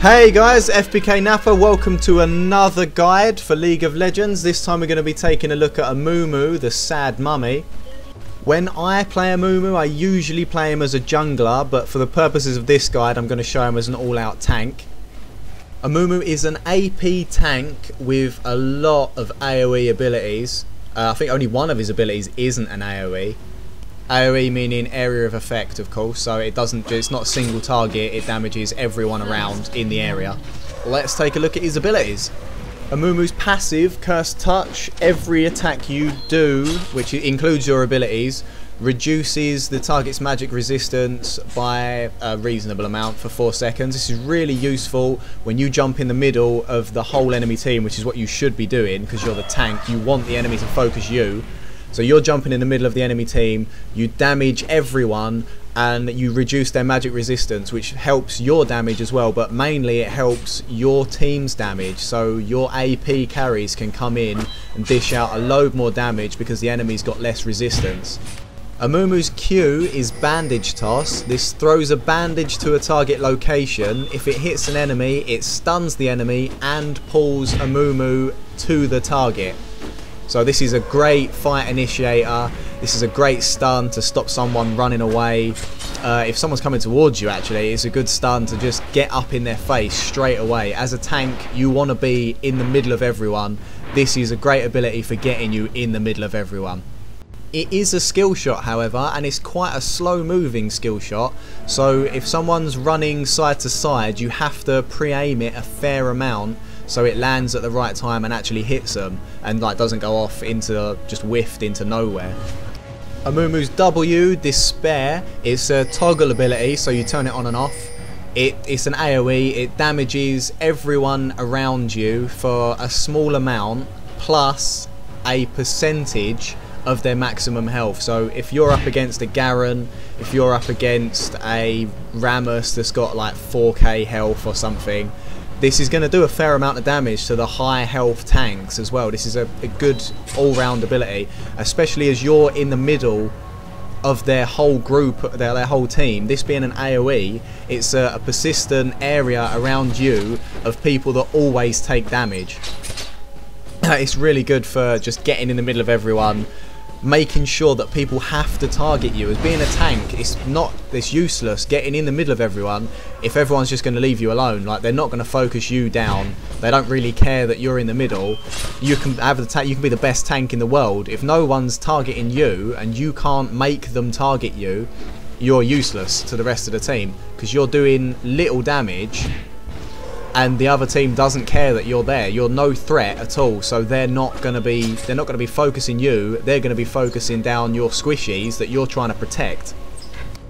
Hey guys, FBK Napper, welcome to another guide for League of Legends. This time we're going to be taking a look at Amumu, the sad mummy. When I play Amumu, I usually play him as a jungler, but for the purposes of this guide, I'm going to show him as an all-out tank. Amumu is an AP tank with a lot of AoE abilities. I think only one of his abilities isn't an AoE. AoE meaning area of effect, of course, so it's not a single target, it damages everyone around in the area. Let's take a look at his abilities. Amumu's passive, Cursed Touch, every attack you do, which includes your abilities, reduces the target's magic resistance by a reasonable amount for 4 seconds. This is really useful when you jump in the middle of the whole enemy team, which is what you should be doing because you're the tank. You want the enemy to focus you. So you're jumping in the middle of the enemy team, you damage everyone and you reduce their magic resistance, which helps your damage as well, but mainly it helps your team's damage. So your AP carries can come in and dish out a load more damage because the enemy's got less resistance. Amumu's Q is Bandage Toss. This throws a bandage to a target location. If it hits an enemy, it stuns the enemy and pulls Amumu to the target. So this is a great fight initiator. This is a great stun to stop someone running away. If someone's coming towards you, actually, it's a good stun to just get up in their face straight away. As a tank, you want to be in the middle of everyone. This is a great ability for getting you in the middle of everyone. It is a skill shot, however, and it's quite a slow moving skill shot. So if someone's running side to side, you have to pre-aim it a fair amount so it lands at the right time and actually hits them and doesn't go off into just whiffed into nowhere. Amumu's W, Despair, it's a toggle ability, so you turn it on and off. It's an AoE, it damages everyone around you for a small amount plus a percentage of their maximum health. So if you're up against a Garen, if you're up against a Rammus that's got like 4k health or something, this is going to do a fair amount of damage to the high health tanks as well. This is a good all-round ability, especially as you're in the middle of their whole group, their whole team. This being an AoE, it's a persistent area around you of people that always take damage. It's really good for just getting in the middle of everyone, making sure that people have to target you. As being a tank, it's useless getting in the middle of everyone if everyone's just going to leave you alone. Like, they're not going to focus you down. They don't really care that you're in the middle. You can you can be the best tank in the world. If no one's targeting you and you can't make them target you, you're useless to the rest of the team because you're doing little damage and the other team doesn't care that you're there. You're no threat at all, so they're not going to be focusing you. They're going to be focusing down your squishies that you're trying to protect.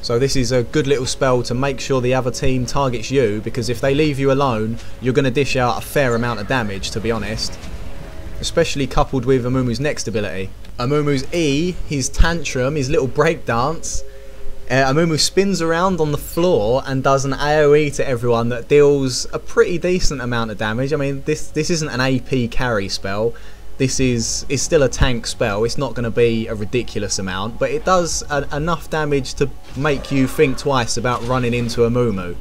So this is a good little spell to make sure the other team targets you, because if they leave you alone, you're going to dish out a fair amount of damage, to be honest. Especially coupled with Amumu's next ability. Amumu's E, his Tantrum, his little breakdance. Amumu spins around on the floor and does an AoE to everyone that deals a pretty decent amount of damage. I mean, this isn't an AP carry spell. This is still a tank spell. It's not going to be a ridiculous amount, but it does enough damage to make you think twice about running into Amumu.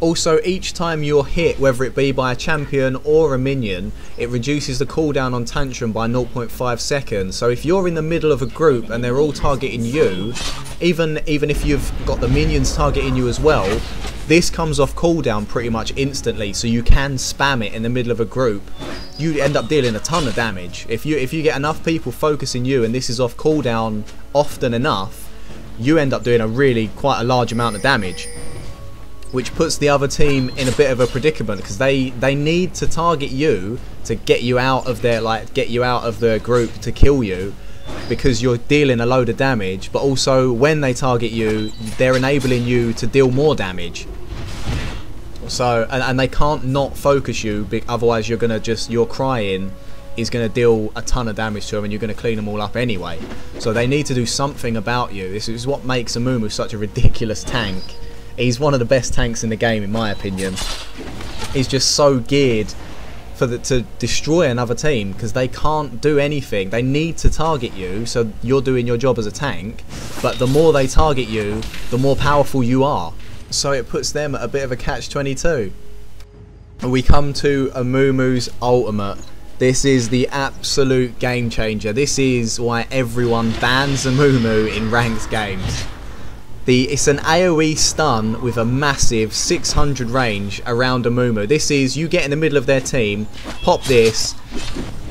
Also, each time you're hit, whether it be by a champion or a minion, it reduces the cooldown on Tantrum by 0.5 seconds. So if you're in the middle of a group and they're all targeting you, even if you've got the minions targeting you as well, this comes off cooldown pretty much instantly, so you can spam it in the middle of a group. You end up dealing a ton of damage. If you get enough people focusing you and this is off cooldown often enough, you end up doing quite a large amount of damage, which puts the other team in a bit of a predicament because they need to target you to get you out of the group to kill you, because you're dealing a load of damage, but also when they target you, they're enabling you to deal more damage. So and they can't not focus you, otherwise your crying is going to deal a ton of damage to them and you're going to clean them all up anyway. So they need to do something about you. This is what makes Amumu such a ridiculous tank. He's one of the best tanks in the game, in my opinion. He's just so geared to destroy another team because they can't do anything. They need to target you, so you're doing your job as a tank, but the more they target you, the more powerful you are. So it puts them at a bit of a catch-22. we come to Amumu's ultimate. This is the absolute game changer. This is why everyone bans Amumu in ranked games. It's an AoE stun with a massive 600 range around Amumu. This is, you get in the middle of their team, pop this,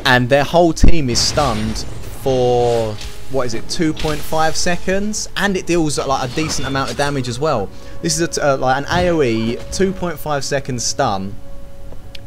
and their whole team is stunned for, what is it, 2.5 seconds, and it deals like a decent amount of damage as well. This is like an AoE 2.5 second stun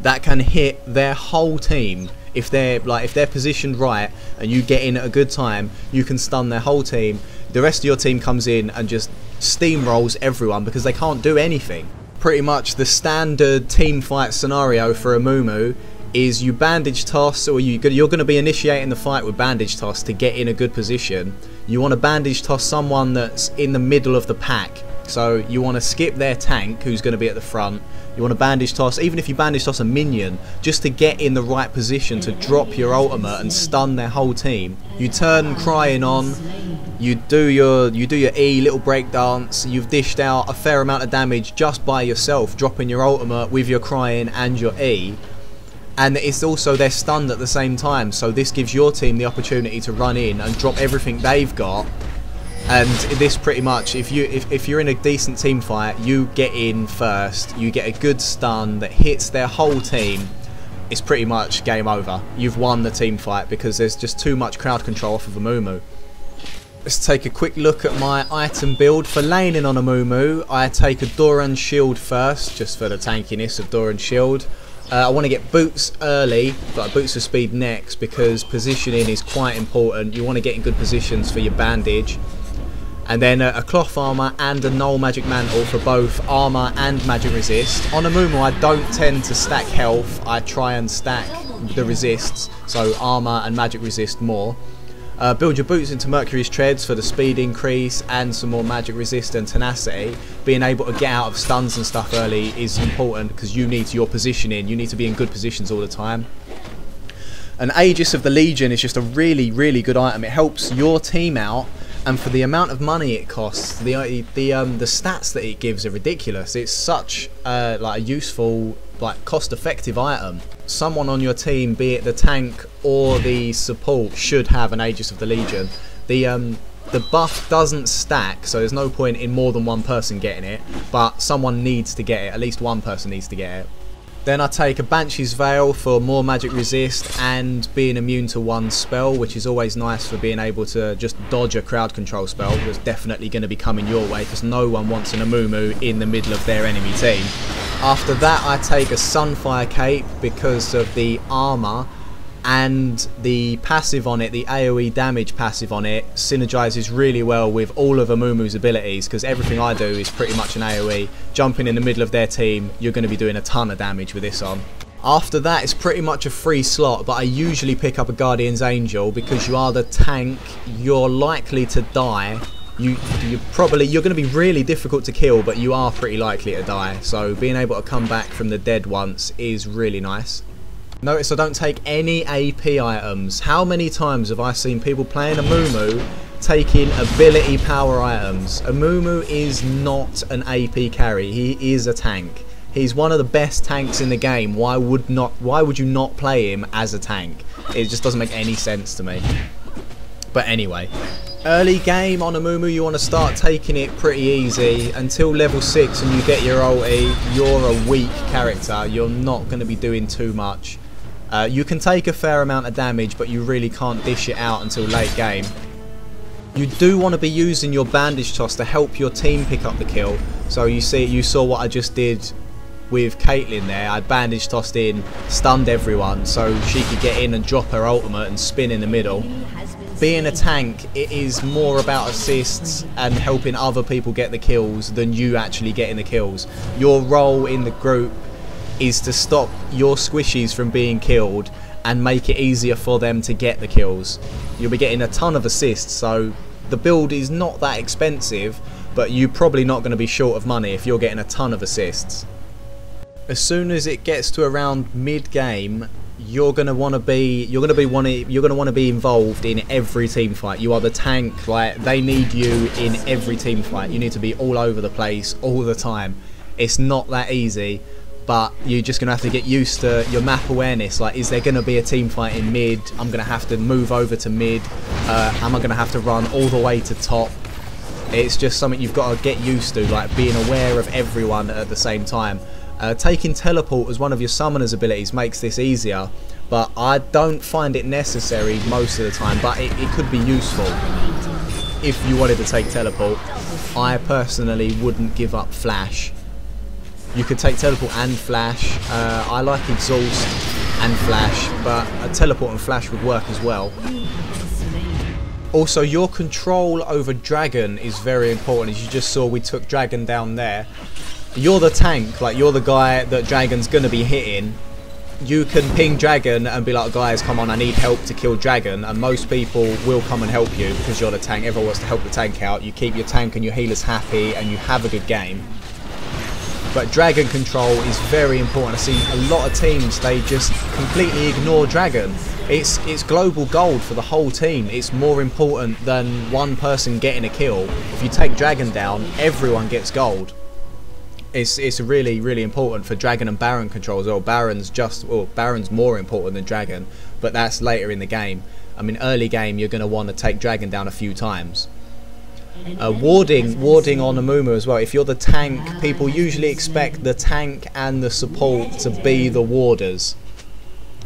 that can hit their whole team. If they're positioned right and you get in at a good time, you can stun their whole team. The rest of your team comes in and just steamrolls everyone because they can't do anything. Pretty much the standard team fight scenario for Amumu is you bandage toss, or you're going to be initiating the fight with bandage toss to get in a good position. You want to bandage toss someone that's in the middle of the pack. So you want to skip their tank, who's going to be at the front. You want to bandage toss, even if you bandage toss a minion, just to get in the right position to drop your ultimate and stun their whole team. You turn crying on, you do your E, little break dance. You've dished out a fair amount of damage just by yourself, dropping your ultimate with your crying and your E. And it's also, they're stunned at the same time, so this gives your team the opportunity to run in and drop everything they've got. And this pretty much, if you're in a decent team fight, you get in first, you get a good stun that hits their whole team, it's pretty much game over. You've won the team fight because there's just too much crowd control off of Amumu. Let's take a quick look at my item build. For laning on Amumu, I take a Doran Shield first, just for the tankiness of Doran Shield. I want to get boots early, but boots of speed next, because positioning is quite important. You want to get in good positions for your bandage. And then a cloth armour and a null magic mantle for both armour and magic resist. On Amumu I don't tend to stack health, I try and stack the resists, so armour and magic resist more. Build your boots into Mercury's treads for the speed increase and some more magic resist and tenacity. Being able to get out of stuns and stuff early is important because you need your positioning, you need to be in good positions all the time. An Aegis of the Legion is just a really, really good item. It helps your team out. And for the amount of money it costs, the stats that it gives are ridiculous. It's such like a useful, like cost-effective item. Someone on your team, be it the tank or the support, should have an Aegis of the Legion. The buff doesn't stack, so there's no point in more than one person getting it. But someone needs to get it. At least one person needs to get it. Then I take a Banshee's Veil for more magic resist and being immune to one spell, which is always nice for being able to just dodge a crowd control spell that's definitely going to be coming your way because no one wants an Amumu in the middle of their enemy team. After that I take a Sunfire Cape because of the armour, and the passive on it, the AoE damage passive on it, synergizes really well with all of Amumu's abilities because everything I do is pretty much an AoE. Jumping in the middle of their team, you're going to be doing a ton of damage with this on. After that, it's pretty much a free slot, but I usually pick up a Guardian's Angel because you are the tank, you're likely to die. You're going to be really difficult to kill, but you are pretty likely to die. So being able to come back from the dead once is really nice. Notice I don't take any AP items. How many times have I seen people playing Amumu taking ability power items? Amumu is not an AP carry. He is a tank. He's one of the best tanks in the game. Why would you not play him as a tank? It just doesn't make any sense to me. But anyway, early game on Amumu, you want to start taking it pretty easy until level 6 and you get your ulti. You're a weak character. You're not going to be doing too much. You can take a fair amount of damage, but you really can't dish it out until late game. You do want to be using your bandage toss to help your team pick up the kill. So you saw what I just did with Caitlyn there. I bandage tossed in, stunned everyone so she could get in and drop her ultimate and spin in the middle. Being a tank, it is more about assists and helping other people get the kills than you actually getting the kills. Your role in the group is to stop your squishies from being killed and make it easier for them to get the kills. You'll be getting a ton of assists, so the build is not that expensive, but you're probably not going to be short of money if you're getting a ton of assists. As soon as it gets to around mid-game, you're going to want to be involved in every team fight. You are the tank, like they need you in every team fight. You need to be all over the place all the time. It's not that easy, but you're just going to have to get used to your map awareness. Like, is there going to be a team fight in mid? I'm going to have to move over to mid. Am I going to have to run all the way to top? It's just something you've got to get used to, like being aware of everyone at the same time. Taking teleport as one of your summoner's abilities makes this easier, but I don't find it necessary most of the time, but it could be useful if you wanted to take teleport. I personally wouldn't give up flash. You could take teleport and flash. I like exhaust and flash, but a teleport and flash would work as well. Also, your control over Dragon is very important. As you just saw, we took Dragon down there. You're the tank, like you're the guy that Dragon's going to be hitting. You can ping Dragon and be like, guys, come on, I need help to kill Dragon, and most people will come and help you because you're the tank. Everyone wants to help the tank out. You keep your tank and your healers happy and you have a good game. But Dragon control is very important. I see a lot of teams, they just completely ignore Dragon. It's global gold for the whole team. It's more important than one person getting a kill. If you take Dragon down, everyone gets gold. It's really, really important for Dragon and Baron control as well. Baron's more important than Dragon, but that's later in the game. I mean, early game, you're going to want to take Dragon down a few times. Warding on Amumu as well. If you're the tank, people usually expect the tank and the support to be the warders.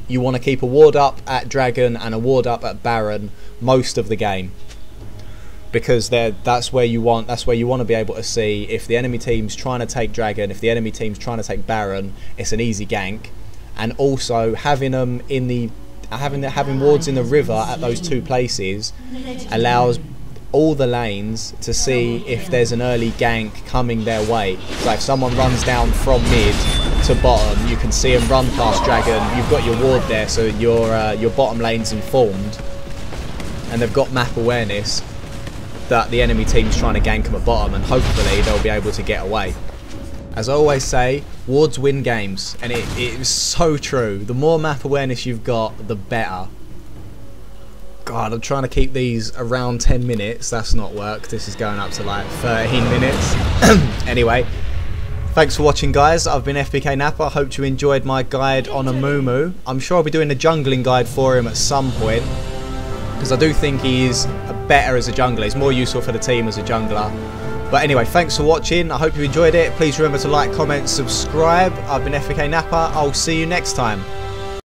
You want to keep a ward up at Dragon and a ward up at Baron most of the game, because that's where you want to be able to see if the enemy team's trying to take Dragon, if the enemy team's trying to take Baron, it's an easy gank. And also having them in having wards in the river at those two places allows all the lanes to see if there's an early gank coming their way. So if someone runs down from mid to bottom, you can see them run past Dragon. You've got your ward there, so your bottom lane's informed, and they've got map awareness that the enemy team's trying to gank them at bottom, and hopefully they'll be able to get away. As I always say, wards win games, and it is so true. The more map awareness you've got, the better. God, I'm trying to keep these around 10 minutes. That's not worked. This is going up to like 13 minutes. Anyway, thanks for watching, guys. I've been FBK Napper. I hope you enjoyed my guide on Amumu. I'm sure I'll be doing a jungling guide for him at some point, because I do think he is better as a jungler. He's more useful for the team as a jungler. But anyway, thanks for watching. I hope you enjoyed it. Please remember to like, comment, subscribe. I've been FBK Napper. I'll see you next time.